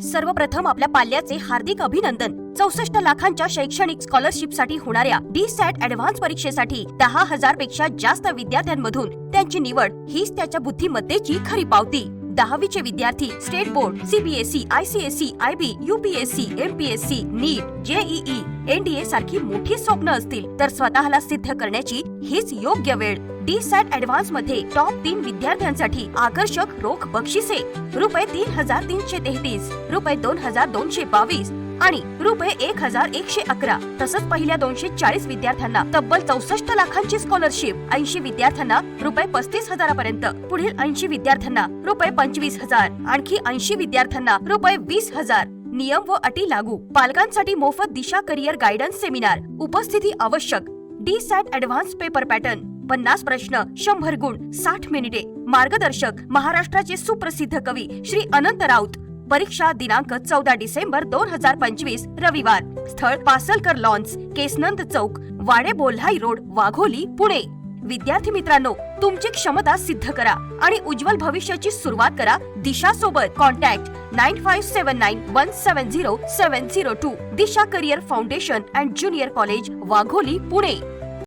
सर्वप्रथम आपल्या पाल्याचे हार्दिक अभिनंदन। 64 लाखांच्या शैक्षणिक स्कॉलरशिपसाठी होणाऱ्या DSAT ऍडव्हान्स परीक्षेसाठी 10,000 पेक्षा जास्त विद्यार्थ्यांमधून त्यांची निवड हीच त्याच्या बुद्धिमत्तेची खरी पावती। 10वीचे विद्यार्थी state board, CBSE, ICSE, IB, UPSC, MPSC, NEET, JEE, NDA सारखी मोठी स्वप्न असतील तर स्वतःला सिद्ध करण्याची हीच योग्य वेळ। DSAT ऍडव्हान्स मध्ये टॉप 3 विद्यार्थ्यांसाठी आकर्षक रोख बक्षिसे ₹3,333, ₹2,222 आणि ₹1,111। तसंच पहिल्या 240 विद्यार्थ्यांना तब्बल 64 लाखांची स्कॉलरशिप, 80 विद्यार्थ्यांना ₹35,000 पर्यंत, पुढील 80 विद्यार्थ्यांना ₹25,000, आणखी 80 विद्यार्थ्यांना ₹20,000। नियम व अटी लागू। पालकांसाठी मोफत दिशा करिअर गायडन्स सेमिनार। उपस्थिती आवश्यक। DSAT ऍडव्हान्स पेपर पॅटर्न, 50 प्रश्न, 100 गुण, 60 मिनिटे। मार्गदर्शक महाराष्ट्राचे सुप्रसिद्ध कवी श्री अनंत राऊत। परीक्षा दिनांक 14 डिसेंबर 2025 रविवार। स्थळ पासलकर लॉन्स, केसनंद चौक, वाडे बोल्हाई रोड, वाघोली, पुणे। विद्यार्थी मित्रांनो, तुमची क्षमता सिद्ध करा आणि उज्ज्वल भविष्याची सुरुवात करा दिशा सोबत। Contact 9579170702। Disha career foundation and junior college, Wagholi, Pune.